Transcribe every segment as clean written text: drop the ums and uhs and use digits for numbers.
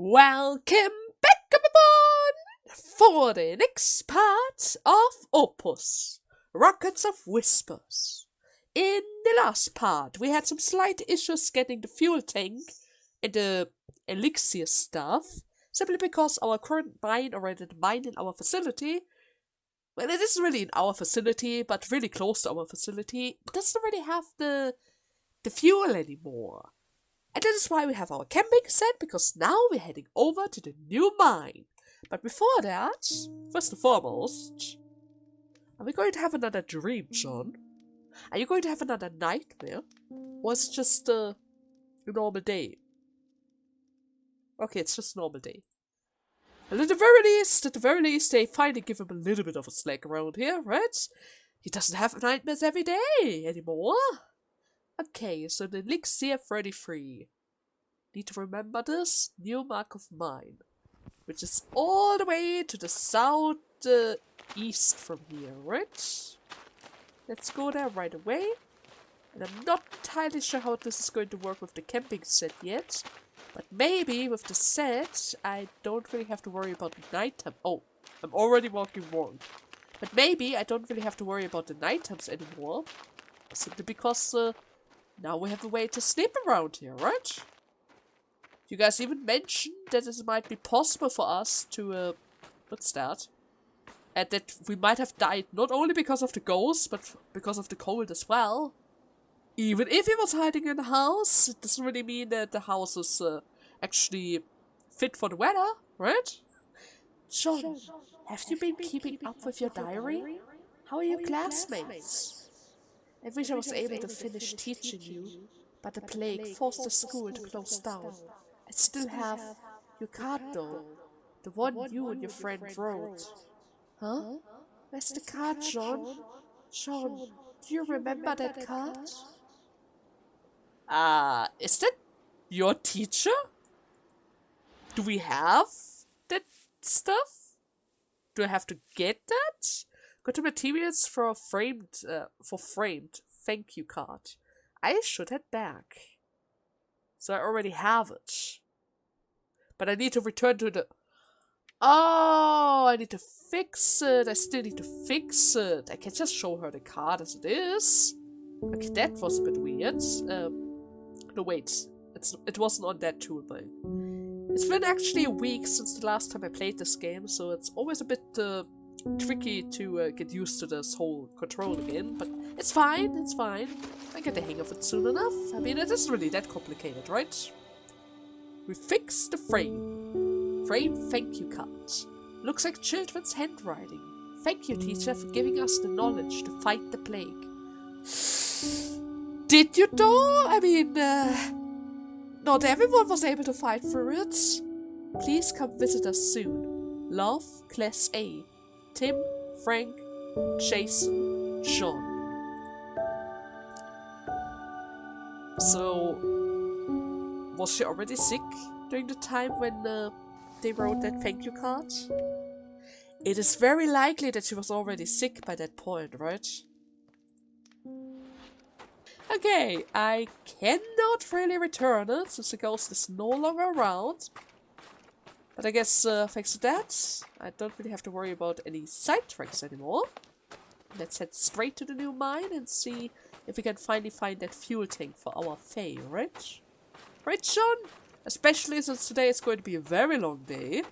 Welcome back, everyone, for the next part of OPUS, Rockets of Whispers. In the last part, we had some slight issues getting the fuel tank and the elixir stuff, simply because our current mine, or the mine in our facility, well, it isn't really in our facility, but really close to our facility, doesn't really have the fuel anymore. And that is why we have our camping set, because now we're heading over to the new mine. But before that, first and foremost, are we going to have another dream, John? Are you going to have another nightmare? Or is it just a normal day? Okay, it's just a normal day. And at the very least, they finally give him a little bit of a slack around here, right? He doesn't have nightmares every day anymore. Okay, so the elixir 33. Need to remember this new mark of mine, which is all the way to the south east from here, right? Let's go there right away. And I'm not entirely sure how this is going to work with the camping set yet, but maybe with the set I don't really have to worry about the nighttime. Oh, I'm already walking wrong. But maybe I don't really have to worry about the night times anymore, simply because now we have a way to sleep around here, right? You guys even mentioned that it might be possible for us to, what's that? And that we might have died not only because of the ghost, but because of the cold as well. Even if he was hiding in the house, it doesn't really mean that the house is actually fit for the weather, right? John, have you been keeping up with your diary? How are your classmates? I wish I was able to finish teaching you, but the plague forced the school to close down. I still have your card though, the one you and your friend wrote. Huh? Where's the card, John? John, do you remember that card? Is that your teacher? Do we have that stuff? Do I have to get that? Go to materials for framed thank you card. I should head back. So I already have it. But I need to return to the... Oh, I need to fix it. I still need to fix it. I can just show her the card as it is. Okay, that was a bit weird. No, wait. It wasn't on that toolbar. It's been actually a week since the last time I played this game, so it's always a bit tricky to get used to this whole control again, but it's fine, it's fine. I get the hang of it soon enough. I mean, it isn't really that complicated, right? We fixed the frame. Frame thank you card. Looks like children's handwriting. Thank you, teacher, for giving us the knowledge to fight the plague. Did you though? I mean, not everyone was able to fight through it. Please come visit us soon. Love, Class A. Tim, Frank, Jason, John. So, was she already sick during the time when they wrote that thank you card? It is very likely that she was already sick by that point, right? Okay, I cannot really return it since the ghost is no longer around. But I guess thanks to that, I don't really have to worry about any sidetracks anymore. Let's head straight to the new mine and see if we can finally find that fuel tank for our Fae, right? Right, John? Especially since today is going to be a very long day.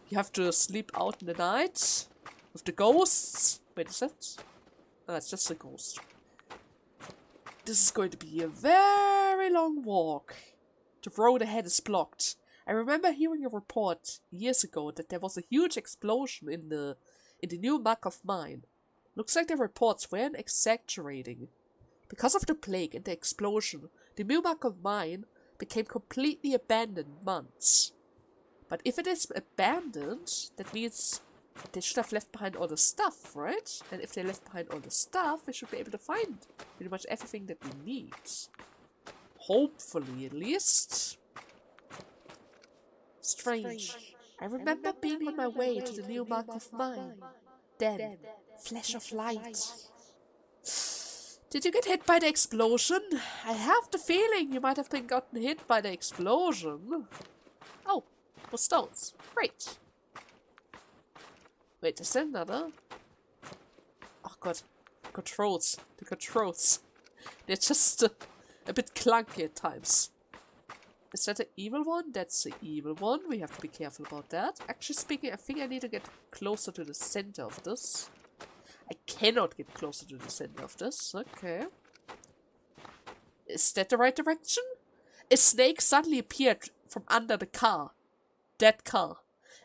You have to sleep out in the night with the ghosts. Wait, is that? Ah, it's just a ghost. This is going to be a very long walk. The road ahead is blocked. I remember hearing a report years ago that there was a huge explosion in the new Markov mine. Looks like the reports weren't exaggerating. Because of the plague and the explosion, the new Markov mine became completely abandoned months. But if it is abandoned, that means they should have left behind all the stuff, right? And if they left behind all the stuff, we should be able to find pretty much everything that we need. Hopefully, at least. Strange. I remember being on my way to the new Markov mine. Then, flash of light. Did you get hit by the explosion? I have the feeling you might have been gotten hit by the explosion. Oh, with stones. Great. Wait, is there another? Oh god. Controls. The controls. They're just a bit clunky at times. Is that the evil one? That's the evil one. We have to be careful about that. Actually speaking, I think I need to get closer to the center of this. I cannot get closer to the center of this. Okay. Is that the right direction? A snake suddenly appeared from under the car. That car.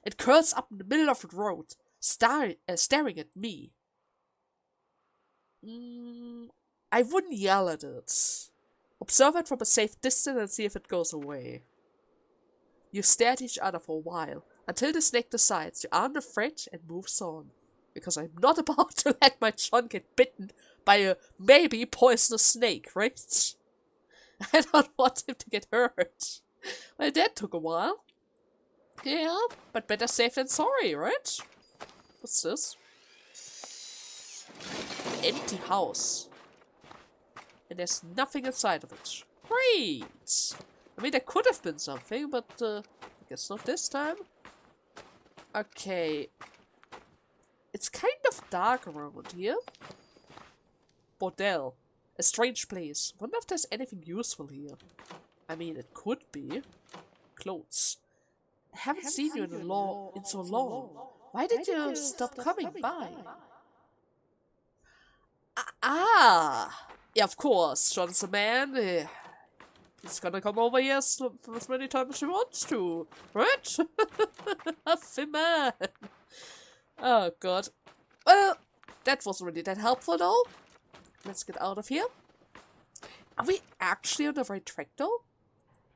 It curls up in the middle of the road, staring at me. I wouldn't yell at it. Observe it from a safe distance and see if it goes away. You stare at each other for a while, until the snake decides you aren't afraid and moves on. Because I'm not about to let my John get bitten by a maybe poisonous snake, right? I don't want him to get hurt. Well, that took a while. Yeah, but better safe than sorry, right? What's this? Empty house. And there's nothing inside of it. Great! I mean, there could have been something, but I guess not this time. Okay. It's kind of dark around here. Bordel. A strange place. Wonder if there's anything useful here. I mean, it could be. Clothes. I haven't seen you in so long. Why did you stop coming by? Yeah, of course. John's a man. He's gonna come over here as many times as he wants to. Right? A man. Oh, God. Well, that wasn't really that helpful, though. Let's get out of here. Are we actually on the right track, though?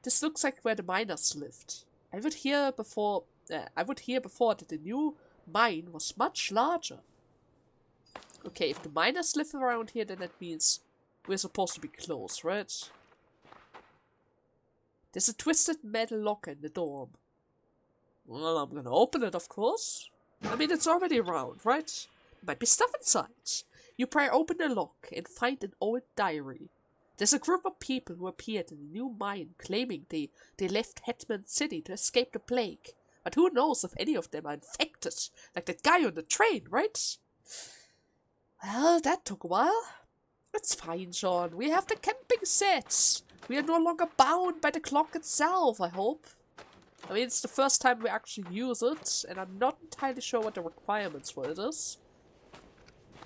This looks like where the miners lived. I would hear before that the new mine was much larger. Okay, if the miners live around here, then that means we're supposed to be close, right? There's a twisted metal lock in the dorm. Well, I'm gonna open it, of course. I mean, it's already around, right? Might be stuff inside. You pry open the lock and find an old diary. There's a group of people who appeared in the new mine claiming they left Hetman City to escape the plague. But who knows if any of them are infected, like that guy on the train, right? Well, that took a while. It's fine, Sean. We have the camping sets. We are no longer bound by the clock itself, I hope. I mean, it's the first time we actually use it, and I'm not entirely sure what the requirements for it is.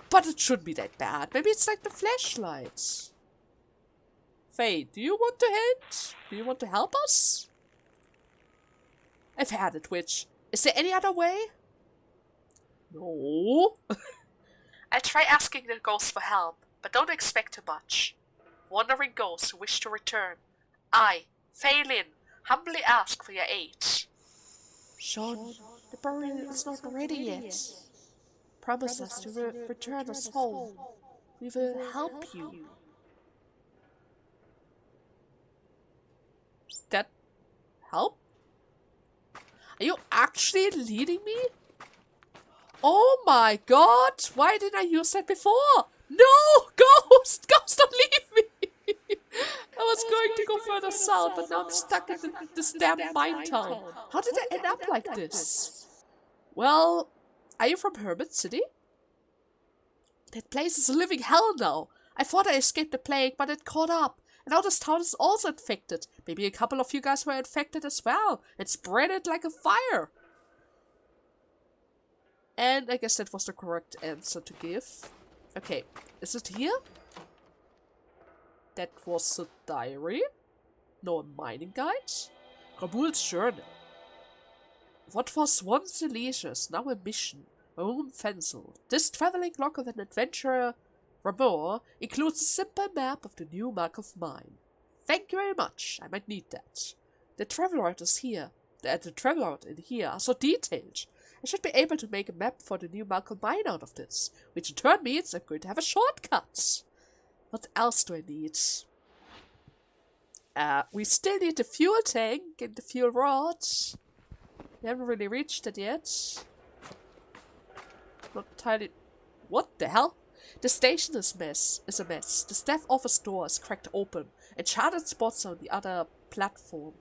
But it shouldn't be that bad. Maybe it's like the flashlight. Faye, do you want to hint? Do you want to help us? I've had it, Witch. Is there any other way? No. I'll try asking the ghost for help, but don't expect too much. Wandering ghosts who wish to return. I, Faye Lynn, humbly ask for your aid. Sean, the burial is not ready yet. Promise us to return us home. We will help you. Is that help? Are you actually leading me? Oh my god! Why didn't I use that before? No! Ghost! Ghost, don't leave me! I was going to go further south, but now I'm stuck in this damn mine town. How did I end up like this? Well, are you from Hermit City? That place is a living hell now. I thought I escaped the plague, but it caught up. And now this town is also infected. Maybe a couple of you guys were infected as well and spread it like a fire. And I guess that was the correct answer to give. Okay, is it here? That was a diary? No, a mining guide? Rabul's journal. What was once a leisure is now a mission. A room pencil. This traveling log of an adventurer, Rabor, includes a simple map of the new Malcolm mine. Thank you very much. I might need that. The travel route is here. The travel route in here are so detailed. I should be able to make a map for the new Malcolm mine out of this, which in turn means I'm going to have a shortcut. What else do I need? We still need the fuel tank and the fuel rods. We haven't really reached it yet. Not entirely. What the hell? The station is a mess. The staff office door is cracked open, and charted spots on the other platform.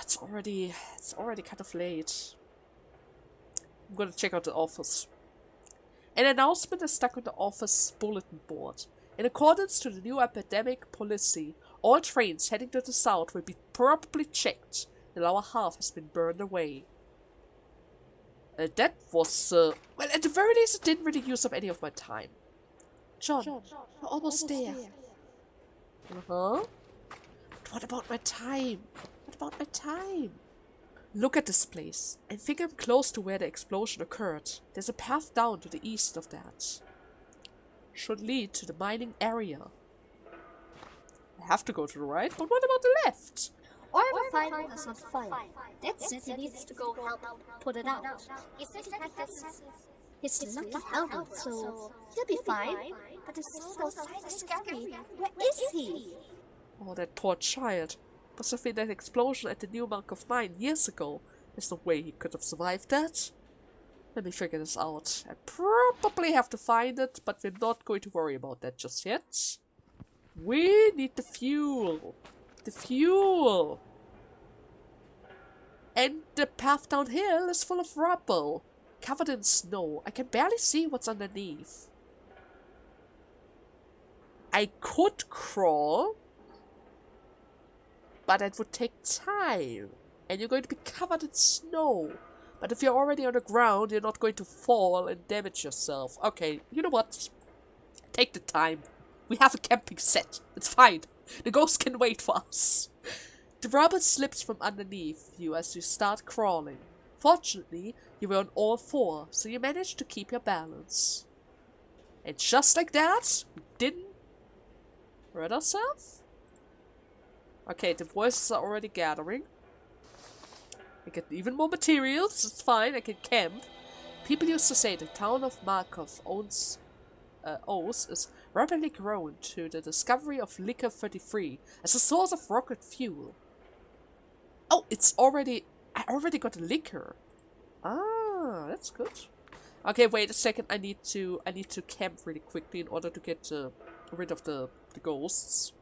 It's already kind of late. I'm gonna check out the office. An announcement is stuck on the office bulletin board. In accordance to the new epidemic policy, all trains heading to the south will be properly checked. The lower half has been burned away. That was, well, at the very least, it didn't really use up any of my time. John, we're almost there. Uh-huh. But what about my time? What about my time? Look at this place. I think I'm close to where the explosion occurred. There's a path down to the east of that. Should lead to the mining area. I have to go to the right, but what about the left? Or the fire does not fire. That said, he needs to go help put it out. He said he had this. He's not a helmet, so he'll be fine. But the sound outside is scary. Where is he? Oh, that poor child. Must have been that explosion at the New Markov mine years ago. There's no way he could have survived that. Let me figure this out. I probably have to find it, but we're not going to worry about that just yet. We need the fuel. The fuel. And the path downhill is full of rubble, covered in snow. I can barely see what's underneath. I could crawl, but it would take time. And you're going to be covered in snow. But if you're already on the ground, you're not going to fall and damage yourself. Okay, you know what? Take the time. We have a camping set. It's fine. The ghost can wait for us. The rubber slips from underneath you as you start crawling. Fortunately, you were on all four, so you managed to keep your balance. And just like that, we didn't hurt ourselves. Okay, the voices are already gathering. I get even more materials. It's fine, I can camp. People used to say the town of Markov owes is rapidly grown to the discovery of Liquor 33 as a source of rocket fuel. Oh, I already got a liquor. Ah, that's good. Okay, wait a second. I need to camp really quickly in order to get rid of the ghosts.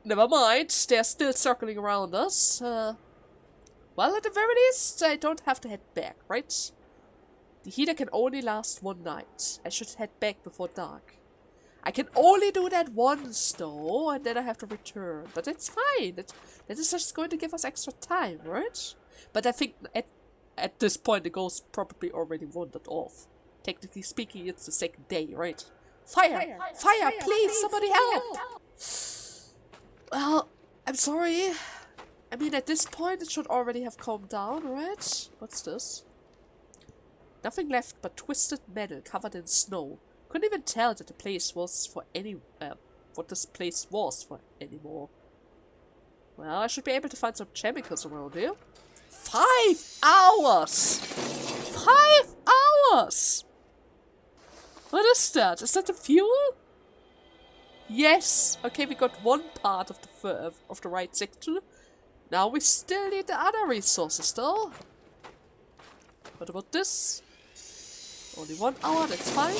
Never mind, they're still circling around us. Well, at the very least, I don't have to head back, right? The heater can only last one night. I should head back before dark. I can only do that once, though, and then I have to return. But it's fine. That is just going to give us extra time, right? But I think at this point, the ghost probably already wandered off. Technically speaking, it's the second day, right? Fire! Fire! Please, somebody help! Well, I'm sorry. I mean, at this point, it should already have calmed down, right? What's this? Nothing left but twisted metal covered in snow. Couldn't even tell that the place was for what this place was for anymore. Well, I should be able to find some chemicals around here. 5 hours! 5 hours! What is that? Is that the fuel? Yes. Okay, we got one part of the right section. Now we still need the other resources, though. What about this? Only 1 hour, that's fine.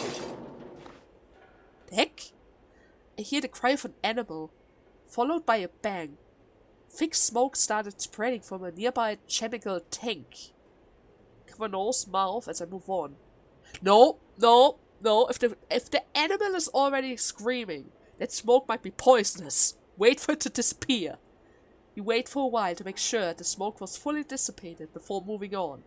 The heck? I hear the cry of an animal, followed by a bang. Thick smoke started spreading from a nearby chemical tank. Cover nose, mouth as I move on. No, no, no. If the animal is already screaming, that smoke might be poisonous. Wait for it to disappear. You wait for a while to make sure the smoke was fully dissipated before moving on.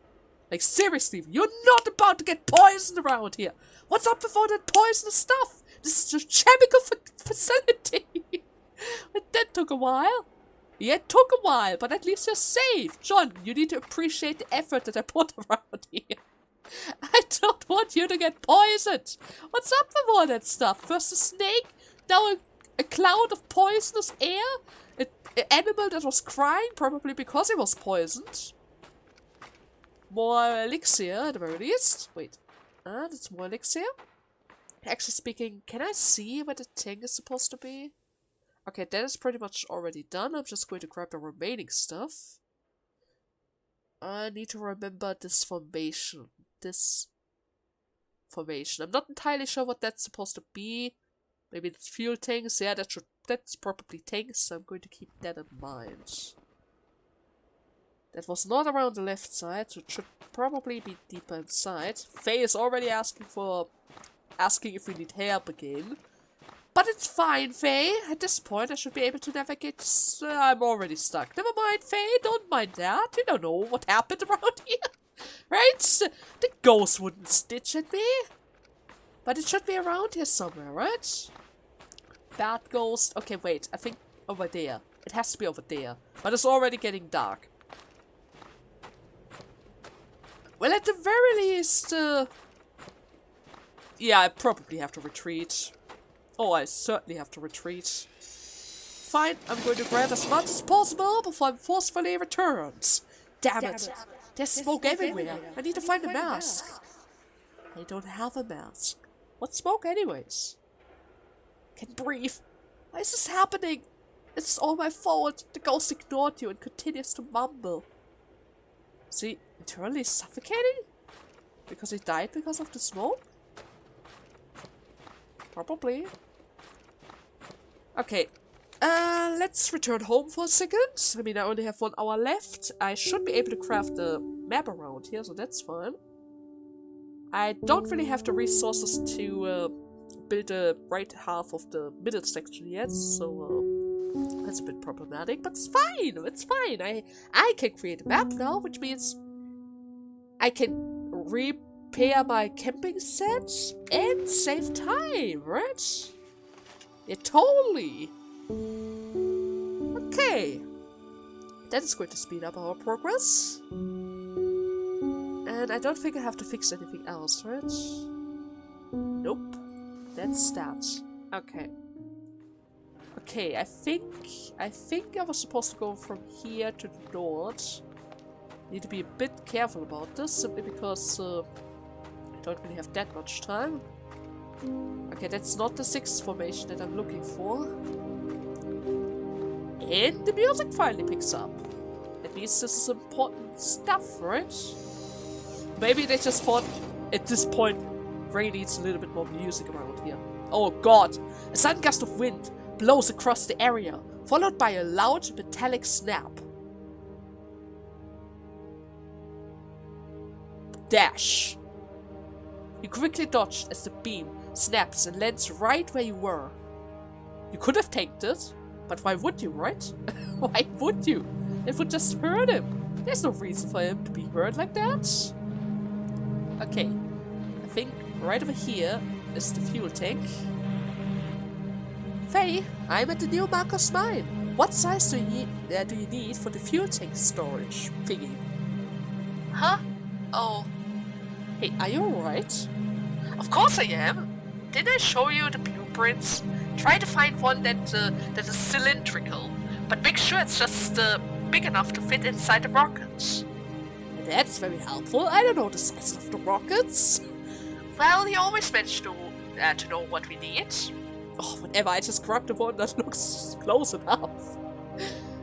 Like, seriously, you're not about to get poisoned around here. What's up with all that poisonous stuff? This is a chemical facility. But that took a while. Yeah, it took a while, but at least you're safe. John, you need to appreciate the effort that I put around here. I don't want you to get poisoned. What's up with all that stuff? First a snake, now a cloud of poisonous air? An animal that was crying, probably because it was poisoned. More elixir, at the very least. Wait. That's more elixir. Actually speaking, can I see where the thing is supposed to be? Okay, that is pretty much already done. I'm just going to grab the remaining stuff. I need to remember this formation. I'm not entirely sure what that's supposed to be. Maybe it's fuel tanks. Yeah, that's probably tanks, so I'm going to keep that in mind. That was not around the left side, so it should probably be deeper inside. Faye is already asking if we need help again. But it's fine, Faye. At this point, I should be able to navigate. I'm already stuck. Never mind, Faye. Don't mind that. You don't know what happened around here. Right? The ghost wouldn't stitch at me. But it should be around here somewhere, right? Bad ghost. Okay, wait. I think over there. It has to be over there. But it's already getting dark. Well, at the very least, yeah, I probably have to retreat. Oh, I certainly have to retreat. Fine, I'm going to grab as much as possible before I'm forcefully returned. Damn it! There's smoke everywhere. I need to find a mask. I don't have a mask. What smoke anyways? Can't breathe. Why is this happening? It's all my fault. The ghost ignored you and continues to mumble. Is he internally suffocating? Because he died because of the smoke? Probably. Okay. Let's return home for a second. I mean, I only have 1 hour left. I should be able to craft the map around here, so that's fine. I don't really have the resources to build the right half of the middle section yet, so that's a bit problematic, but it's fine. It's fine. I can create a map now, which means I can repair my camping set and save time, right? Yeah, totally. Okay. That is going to speed up our progress. And I don't think I have to fix anything else, right? Nope. That's that. Okay. Okay, I think I was supposed to go from here to the north. Need to be a bit careful about this, simply because I don't really have that much time. Okay, that's not the 6th formation that I'm looking for. And the music finally picks up. At least this is important stuff, right? Maybe they just thought, at this point, Ray needs a little bit more music around here. Oh god! A sudden gust of wind blows across the area, followed by a loud metallic snap. Dash! You quickly dodged as the beam snaps and lands right where you were. You could have tanked it, but why would you, right? Why would you? It would just hurt him. There's no reason for him to be hurt like that. Okay, I think right over here is the fuel tank. Faye, I'm at the new Marcus mine. What size do you need for the fuel tank storage thingy? Huh? Oh. Hey, are you alright? Of course I am. Didn't I show you the blueprints? Try to find one that is cylindrical, but make sure it's just big enough to fit inside the rockets. That's very helpful. I don't know the size of the rockets. Well, you always manage to know what we need. Oh, whatever, I just grabbed the one that looks close enough.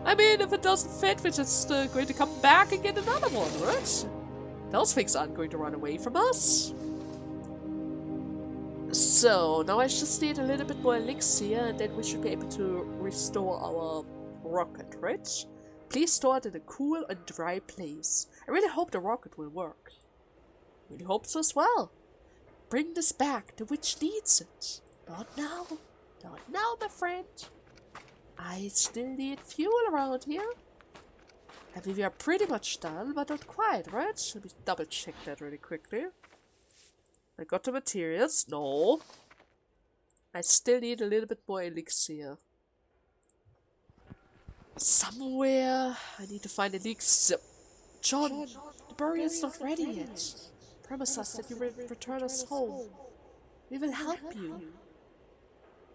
I mean, if it doesn't fit, we're just going to come back and get another one, right? Those things aren't going to run away from us. So, now I just need a little bit more elixir, and then we should be able to restore our rocket, right? Please store it in a cool and dry place. I really hope the rocket will work. Really hope so as well. Bring this back, the witch needs it. Not now. Not now, my friend. I still need fuel around here. I mean, we are pretty much done, but not quite, right? Let me double check that really quickly. I got the materials. No. I still need a little bit more elixir. Somewhere I need to find elixir. John, the burial's not ready yet. Promise us that you will return us home. We will help you.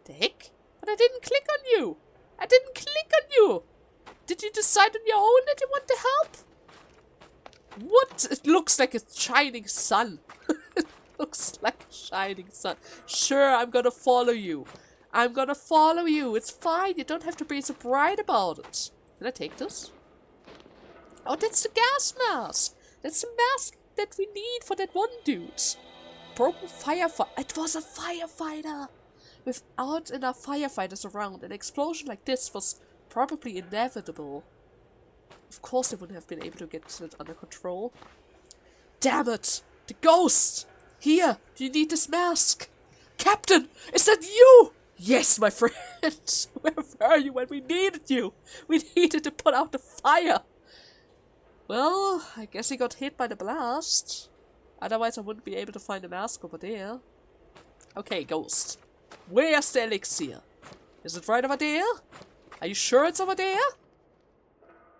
The heck? But I didn't click on you. I didn't click on you. Did you decide on your own that you want to help? What? It looks like a shining sun. It looks like a shining sun. Sure, I'm gonna follow you. I'm gonna follow you. It's fine. You don't have to be so bright about it. Can I take this? Oh, that's the gas mask. That's the mask that we need for that one dude. Broken firefighter. It was a firefighter. Without enough firefighters around, an explosion like this was probably inevitable. Of course they wouldn't have been able to get it under control. Damn it! The ghost! Here! Do you need this mask? Captain! Is that you? Yes, my friend! Where were you when we needed you? We needed to put out the fire! Well, I guess he got hit by the blast. Otherwise I wouldn't be able to find the mask over there. Okay, ghost. Where's the elixir? Is it right over there? Are you sure it's over there?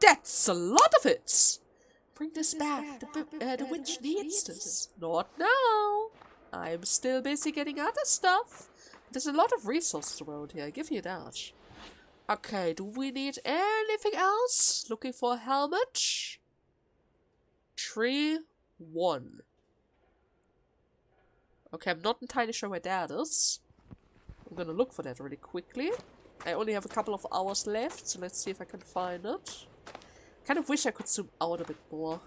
That's a lot of it! Bring this back. The witch needs this. Not now. I'm still busy getting other stuff. There's a lot of resources around here, I give you that. Okay, do we need anything else? Looking for a helmet? Tree 1. Okay, I'm not entirely sure where that is. I'm gonna look for that really quickly. I only have a couple of hours left, so let's see if I can find it. Kind of wish I could zoom out a bit more.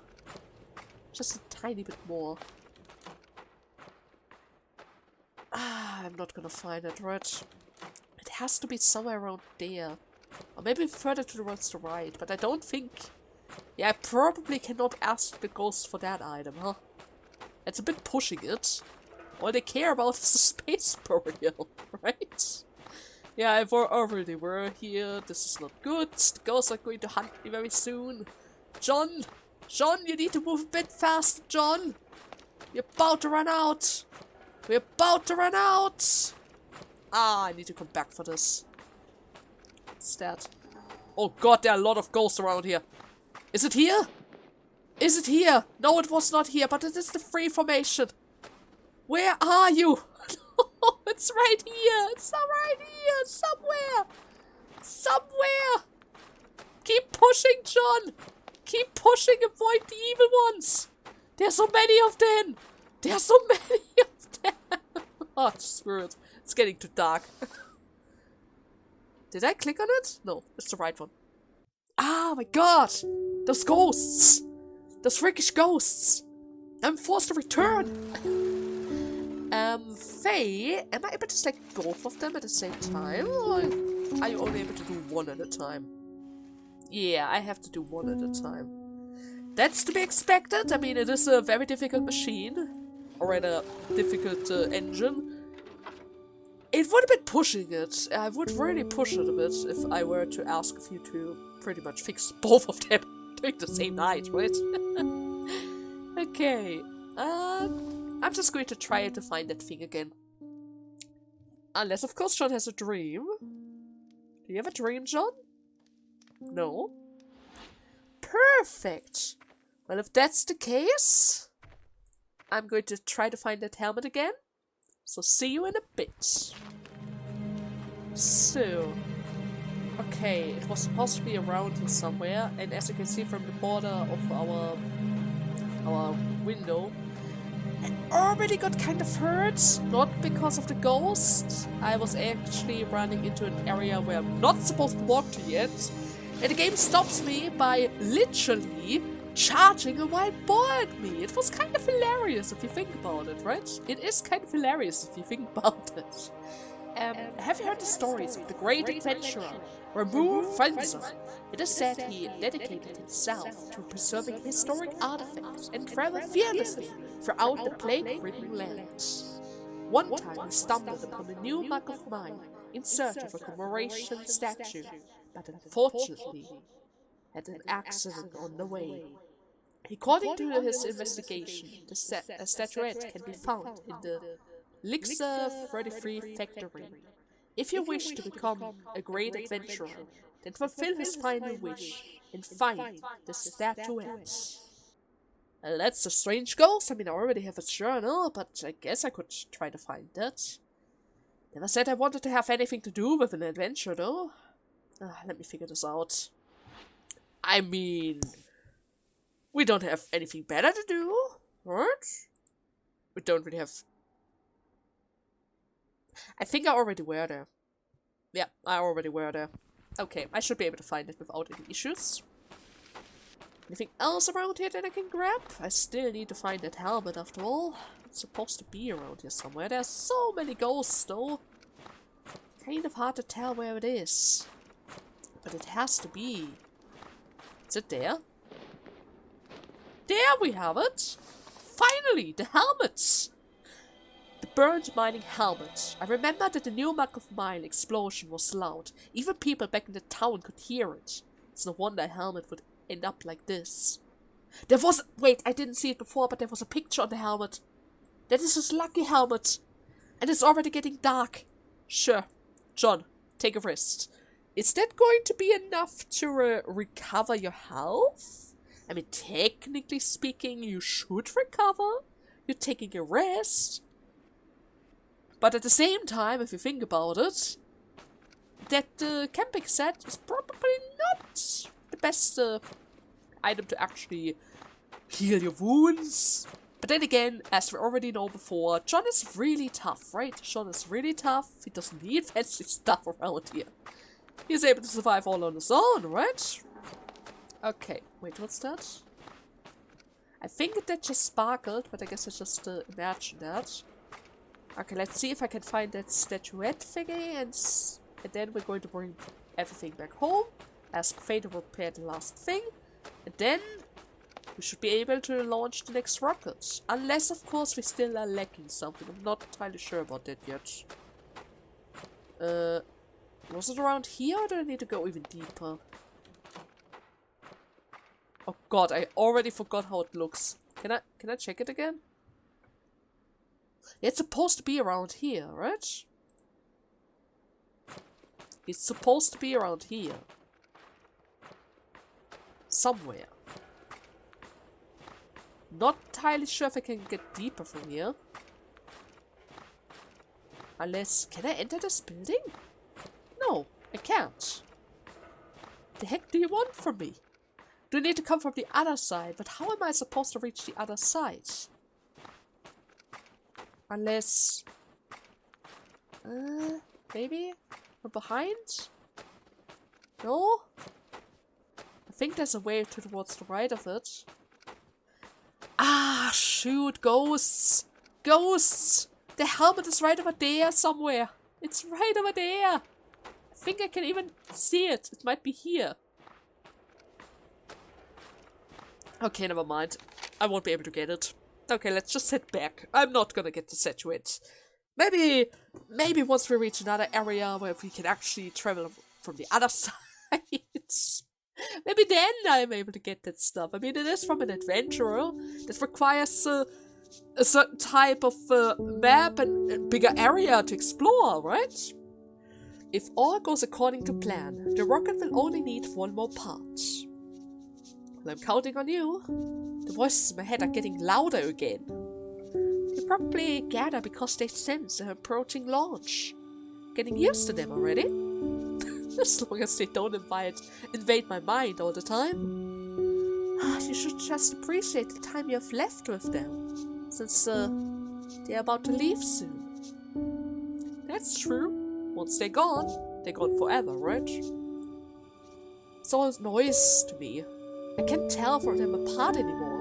Just a tiny bit more. Ah, I'm not gonna find it, right? It has to be somewhere around there. Or maybe further towards the right, but I don't think... Yeah, I probably cannot ask the ghost for that item, huh? It's a bit pushing it. All they care about is the space burial, right? Yeah, I've already were here. This is not good. The ghosts are going to hunt me very soon. John! John, you need to move a bit faster, John! We're about to run out! We're about to run out! Ah, I need to come back for this. What's that? Oh god, there are a lot of ghosts around here. Is it here? Is it here? No, it was not here, but it is the free formation. Where are you? No, it's right here. It's right here. Somewhere. Somewhere. Keep pushing, John. Keep pushing. Avoid the evil ones. There's so many of them. There's so many of them. Oh, screw it. It's getting too dark. Did I click on it? No, it's the right one. Ah, my god. Those ghosts. Those freakish ghosts. I'm forced to return. Faye, am I able to select both of them at the same time? Or are you only able to do one at a time? Yeah, I have to do one at a time. That's to be expected. I mean, it is a very difficult machine. Or rather, difficult engine. It would have been pushing it. I would really push it a bit if I were to ask of you to pretty much fix both of them during the same night, right? Okay. I'm just going to try to find that thing again. Unless, of course, John has a dream. Do you have a dream, John? No? Perfect! Well, if that's the case, I'm going to try to find that helmet again. So, see you in a bit. So... Okay, it was supposed to be around here somewhere, and as you can see from the border of our window, I already got kind of hurt, not because of the ghost. I was actually running into an area where I'm not supposed to walk to yet, and the game stops me by literally charging a wild boar at me. It was kind of hilarious if you think about it, right? It is kind of hilarious if you think about it. Have you heard the stories of the great adventurer, Ramu Franzen? It is said he dedicated himself to preserving historic artifacts and traveled fearlessly throughout the plague-ridden lands. One time he stumbled upon a new mug of mine in search of a commemoration statue, but unfortunately had an accident on the way. According to his investigation, the statuette can be found in the Elixir 33 factory. If you wish to become a great adventurer, then fulfill his final wish and find the statuette. Well, that's a strange ghost. I mean, I already have a journal, but I guess I could try to find it. Never said I wanted to have anything to do with an adventure, though. Let me figure this out. I mean, we don't have anything better to do, right? We don't really have... I think I already were there. Yeah, I already were there. Okay, I should be able to find it without any issues. Anything else around here that I can grab? I still need to find that helmet after all. It's supposed to be around here somewhere. There's so many ghosts though. Kind of hard to tell where it is. But it has to be. Is it there? There we have it! Finally, the helmets! The burned mining helmet. I remember that the new Magma mine explosion was loud. Even people back in the town could hear it. It's no wonder a helmet would end up like this. There was... Wait, I didn't see it before, but there was a picture on the helmet. That is his lucky helmet. And it's already getting dark. Sure. John, take a rest. Is that going to be enough to recover your health? I mean, technically speaking, you should recover. You're taking a rest. But at the same time, if you think about it, that camping set is probably not the best item to actually heal your wounds. But then again, as we already know before, John is really tough, right? John is really tough. He doesn't need fancy stuff around here. He's able to survive all on his own, right? Okay, wait, what's that? I think that just sparkled, but I guess I just imagined that. Okay, let's see if I can find that statuette thingy, and then we're going to bring everything back home. Ask Faye to repair the last thing, and then we should be able to launch the next rocket. Unless, of course, we still are lacking something. I'm not entirely sure about that yet. Was it around here, or do I need to go even deeper? Oh god, I already forgot how it looks. Can I check it again? It's supposed to be around here, right? It's supposed to be around here. Somewhere. Not entirely sure if I can get deeper from here. Unless... Can I enter this building? No, I can't. The heck do you want from me? Do you need to come from the other side? But how am I supposed to reach the other side? Unless... maybe? From behind? No? I think there's a way towards the right of it. Ah, shoot, ghosts! Ghosts! The helmet is right over there somewhere. It's right over there. I think I can even see it. It might be here. Okay, never mind. I won't be able to get it. Okay, let's just head back. I'm not gonna get the statuette. Maybe once we reach another area where we can actually travel from the other side. Maybe then I'm able to get that stuff. I mean, it is from an adventurer. That requires a certain type of map and bigger area to explore, right? If all goes according to plan, the rocket will only need one more part. Well, I'm counting on you. The voices in my head are getting louder again. They probably gather because they sense an approaching launch. Getting used to them already? As long as they don't invade my mind all the time. You should just appreciate the time you have left with them. Since they're about to leave soon. That's true. Once they're gone forever, right? It's all noise to me. I can't tell from them apart anymore.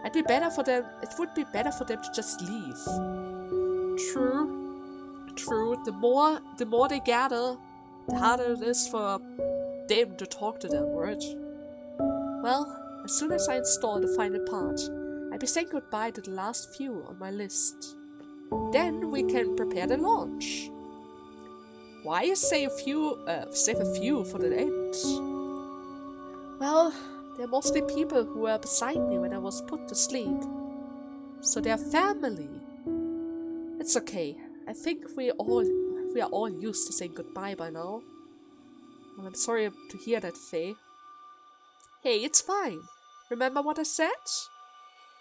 It would be better for them to just leave. True. The more they gather, the harder it is for them to talk to them, right? Well, as soon as I install the final part, I'll be saying goodbye to the last few on my list. Then we can prepare the launch. Why save a few for the end? Well, they're mostly people who were beside me when I was put to sleep. So they're family. It's okay. I think we are all used to saying goodbye by now. Well, I'm sorry to hear that, Faye. Hey, it's fine. Remember what I said?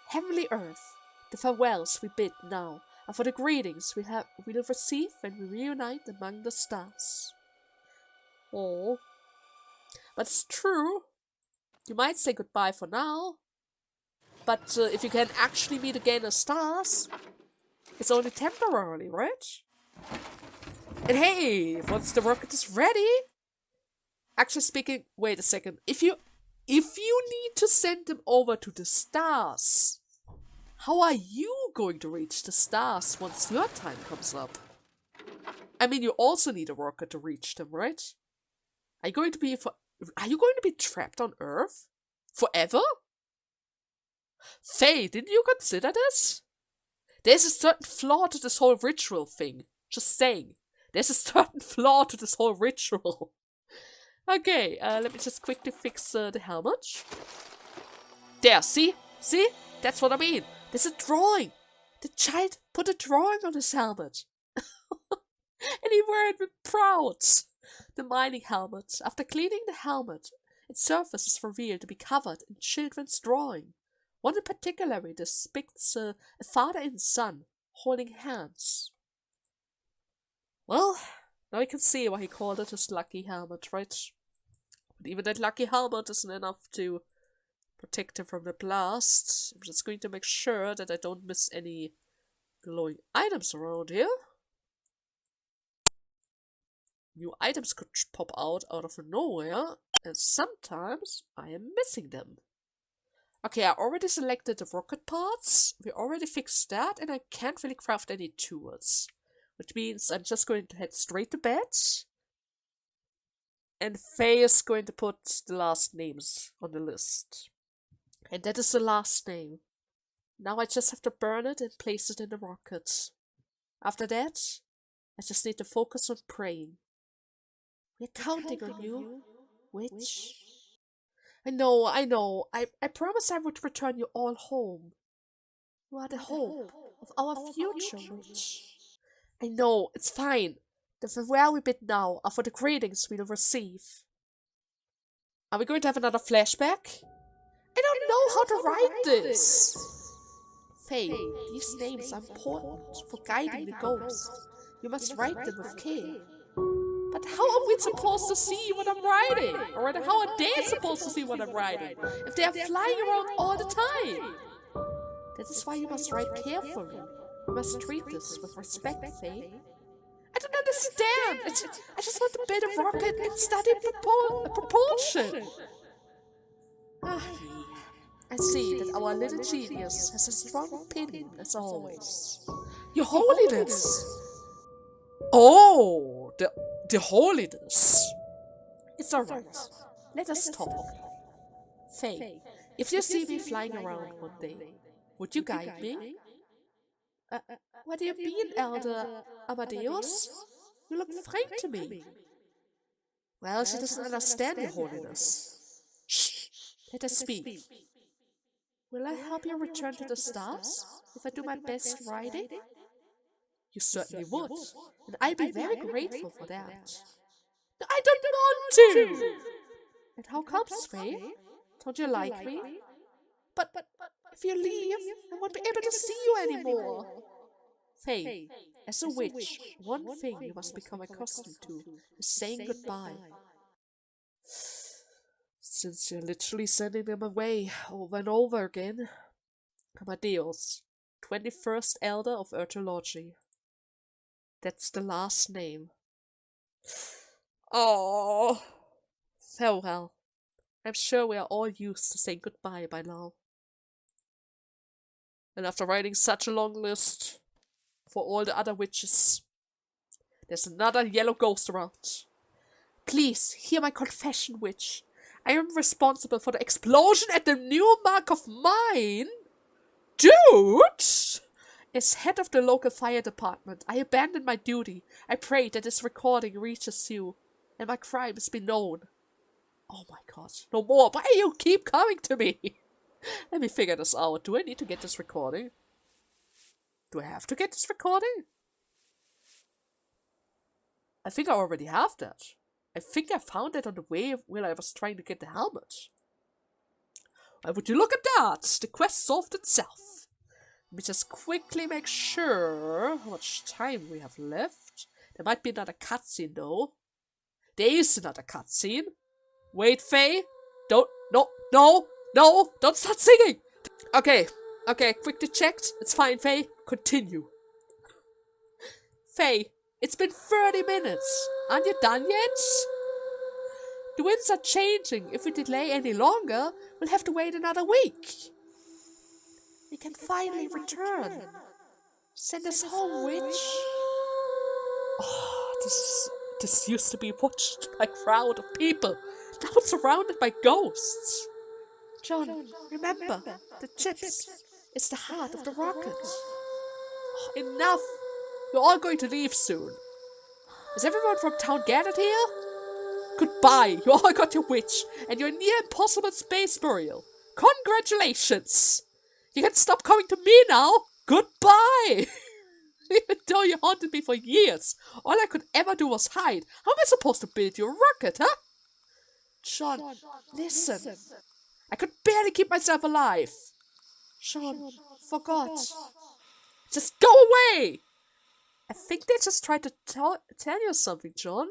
Heavenly Earth, the farewells we bid now are for the greetings we'll receive when we reunite among the stars. Oh, but it's true. You might say goodbye for now, but if you can actually meet again as stars, it's only temporarily, right? And hey, once the rocket is ready... Actually speaking, wait a second. If you need to send them over to the stars, how are you going to reach the stars once your time comes up? I mean, you also need a rocket to reach them, right? Are you going to be trapped on Earth? Forever? Faye, didn't you consider this? There's a certain flaw to this whole ritual thing. Just saying. There's a certain flaw to this whole ritual. Okay, let me just quickly fix the helmet. There, see? See? That's what I mean. There's a drawing. The child put a drawing on his helmet. And he wore it with proud. The mining helmet. After cleaning the helmet, its surface is revealed to be covered in children's drawing. One in particular depicts a father and son holding hands. Well, now you can see why he called it his lucky helmet, right? But even that lucky helmet isn't enough to protect him from the blast. I'm just going to make sure that I don't miss any glowing items around here. New items could pop out of nowhere, and sometimes I am missing them. Okay, I already selected the rocket parts. We already fixed that, and I can't really craft any tools. Which means I'm just going to head straight to bed. And Faye is going to put the last names on the list. And that is the last name. Now I just have to burn it and place it in the rocket. After that, I just need to focus on praying. We're counting on you, witch. I know. I promised I would return you all home. You are the hope of our future, witch. I know, it's fine. The farewell we bid now are for the greetings we'll receive. Are we going to have another flashback? I don't know how to write this. Faye, these names are important for guiding the ghost. You must write them with care. But how are we supposed to see what I'm writing? Or how are they supposed to see what I'm writing if they are flying around all the time? That is why you must write carefully. You must treat this with respect, Faye. I don't understand. I just want to build a rocket and study propulsion. I see that our little genius has a strong opinion, as always. Your Holiness! Oh, the Holiness. It's alright. Let us talk. Faye, if you see me flying around one day, would you guide me? What do you mean, Elder Amadeus? You look fine to me. Well, she doesn't understand, Your Holiness. Shh! Let us speak. Will I help you return to the stars if I do my best riding? You certainly would, and I'd be very grateful for that. No, I don't want to! And how comes, Faye? Don't you like me? But if you leave, I won't be able to see you anymore. Faye, as a witch, one thing you must become accustomed to is saying goodbye. Since you're literally sending them away over and over again. Amadeus, 21st Elder of Ertology. That's the last name. Oh, farewell. I'm sure we are all used to saying goodbye by now. And after writing such a long list for all the other witches, there's another yellow ghost around. Please, hear my confession, witch. I am responsible for the explosion at the new Markov mine. Dude! As head of the local fire department, I abandoned my duty. I pray that this recording reaches you, and my crimes be known. Oh my god, no more. Why do you keep coming to me? Let me figure this out. Do I need to get this recording? Do I have to get this recording? I think I already have that. I think I found it on the way while I was trying to get the helmet. Why would you look at that? The quest solved itself. Let me just quickly make sure how much time we have left. There might be another cutscene though. There is another cutscene. Wait, Faye. Don't start singing. Okay, quickly checked. It's fine, Faye. Continue. Faye, it's been 30 minutes. Aren't you done yet? The winds are changing. If we delay any longer, we'll have to wait another week. We can finally return. Send us home, witch. Oh, this used to be watched by a crowd of people. Now it's surrounded by ghosts. John, remember, the chips is the heart of the rocket. Oh, enough! You're all going to leave soon. Is everyone from town gathered here? Goodbye, you all got your witch and your near impossible space burial. Congratulations! You can stop coming to me now. Goodbye! Even though you haunted me for years, all I could ever do was hide. How am I supposed to build you a rocket, huh? John, listen. I could barely keep myself alive. John, forgot. Just go away! I think they just tried to tell you something, John.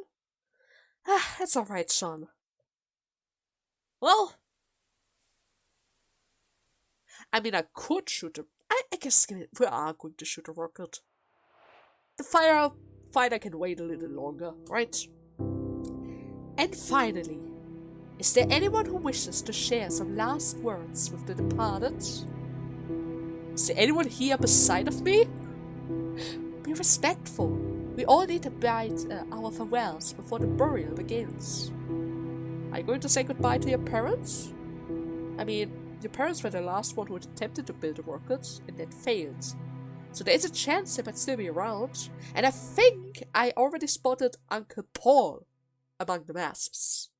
It's alright, Sean. Well, I mean, I could shoot a... I guess we are going to shoot a rocket. The firefighter can wait a little longer, right? And finally, is there anyone who wishes to share some last words with the departed? Is there anyone here beside of me? Be respectful. We all need to bide our farewells before the burial begins. Are you going to say goodbye to your parents? I mean, your parents were the last one who attempted to build a rocket and then failed. So there is a chance they might still be around. And I think I already spotted Uncle Paul among the masses.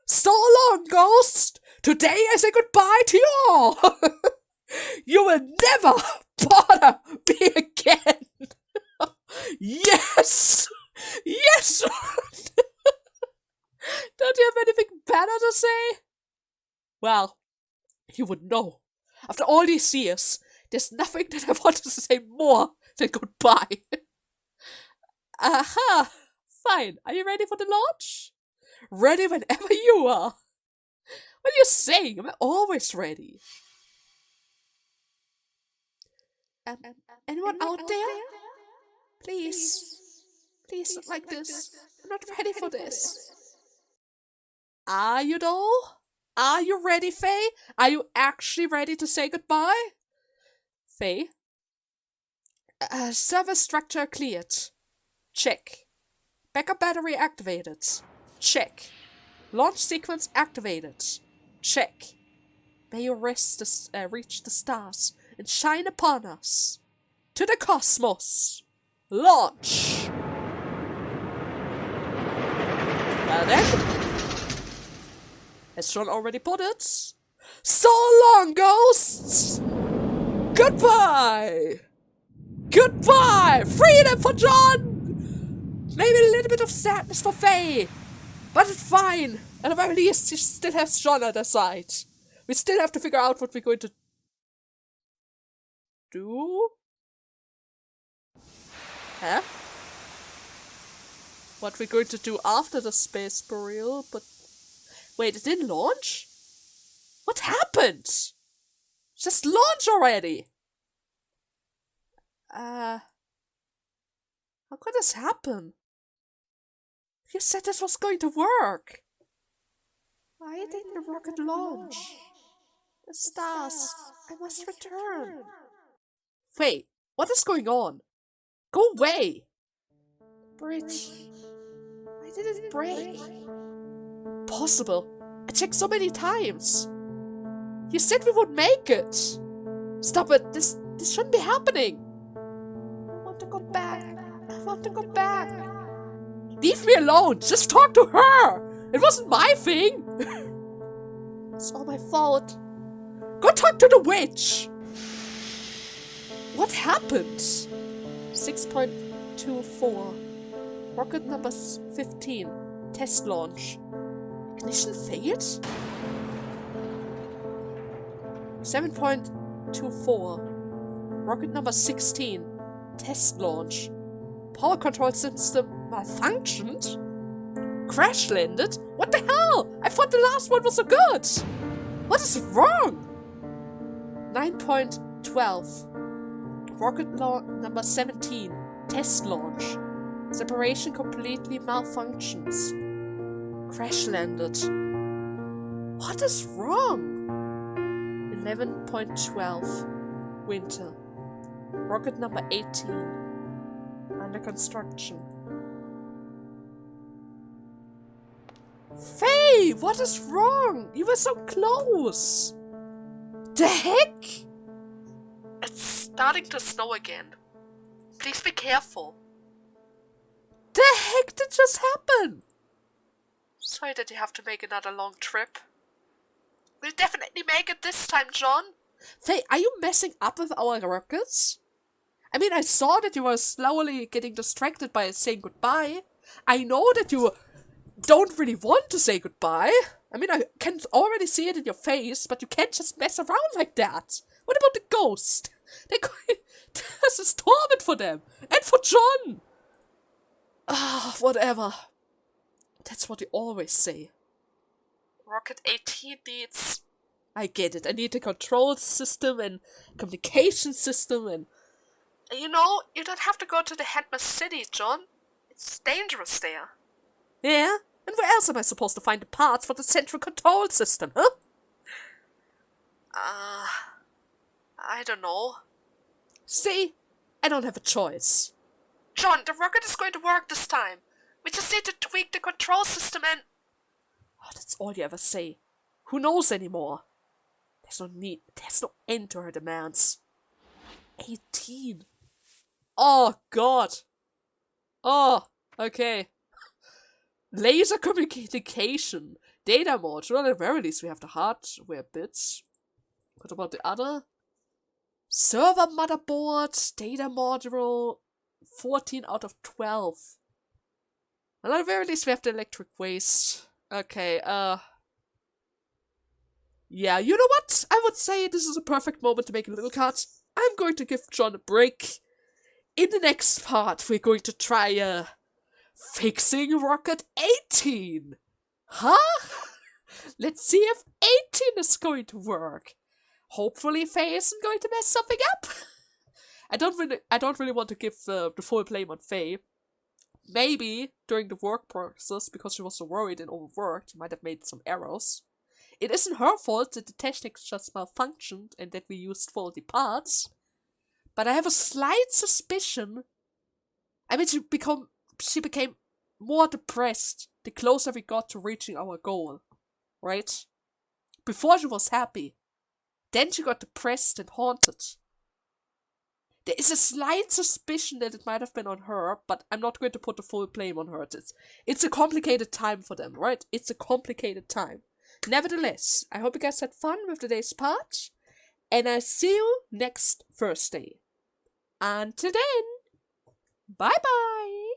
So long, ghost! Today I say goodbye to you all! You will never bother me again! Yes! Yes! Don't you have anything better to say? Well, you would know. After all these years, there's nothing that I wanted to say more than goodbye. Aha! Fine. Are you ready for the launch? Ready whenever you are. What are you saying? I'm always ready. Anyone out there? Please. Please, not like this. I'm not ready for this. Are you though? Are you ready, Faye? Are you actually ready to say goodbye? Faye? Server structure cleared. Check. Backup battery activated. Check. Launch sequence activated. Check. May you reach the stars and shine upon us. To the cosmos. Launch! Well then, as John already put it, so long, ghosts! Goodbye! Goodbye! Freedom for John! Maybe a little bit of sadness for Faye, but it's fine. At the very least, she still has John at her side. We still have to figure out what we're going to do. Huh? What we're going to do after the space burial, but... Wait, it didn't launch? What happened? Just launch already! How could this happen? You said this was going to work. Why didn't the rocket launch? The stars, I must return. Wait, what is going on? Go away! Bridge. Why did it break? Possible. I checked so many times. You said we would make it. Stop it. This shouldn't be happening. I want to go back. I want to go back. Leave me alone. Just talk to her. It wasn't my thing. It's all my fault. Go talk to the witch. What happened? 6.24. Rocket number 15. Test launch. Ignition failed? 7.24. Rocket number 16. Test launch. Power control system malfunctioned? Crash landed? What the hell? I thought the last one was so good! What is wrong? 9.12. Rocket number 17. Test launch. Separation completely malfunctions. Crash landed. What is wrong? 11.12. Winter. Rocket number 18. Under construction. Faye, what is wrong? You were so close. The heck? It's starting to snow again. Please be careful. The heck did just happen? Sorry that you have to make another long trip. We'll definitely make it this time, John. Faye, are you messing up with our rockets? I mean, I saw that you were slowly getting distracted by saying goodbye. I know that you don't really want to say goodbye. I mean, I can already see it in your face, but you can't just mess around like that. What about the ghost? They're going... This is torment for them. And for John. Ah, whatever. That's what they always say. Rocket 18 needs... I get it. I need a control system and communication system and... You know, you don't have to go to the Headless City, John. It's dangerous there. Yeah? And where else am I supposed to find the parts for the central control system, huh? I don't know. See? I don't have a choice. John, the rocket is going to work this time. We just need to tweak the control system and... Oh, that's all you ever say. Who knows anymore? There's no need. There's no end to her demands. 18. Oh, God. Oh, okay. Laser communication. Data module. Well, at the very least, we have the hardware bits. What about the other? Server motherboard. Data module. 14 out of 12. Well, at the very least, we have the electric waste. Okay, yeah, you know what? I would say this is a perfect moment to make a little cut. I'm going to give John a break. In the next part, we're going to try, fixing Rocket 18. Huh? Let's see if 18 is going to work. Hopefully Faye isn't going to mess something up. I don't really want to give the full blame on Faye. Maybe during the work process, because she was so worried and overworked, might have made some errors. It isn't her fault that the techniques just malfunctioned and that we used faulty parts. But I have a slight suspicion. I mean, she became more depressed the closer we got to reaching our goal. Right? Before she was happy. Then she got depressed and haunted. There is a slight suspicion that it might have been on her, but I'm not going to put the full blame on her. It's a complicated time for them, right? It's a complicated time. Nevertheless, I hope you guys had fun with today's part, and I see you next Thursday. Until then, bye-bye!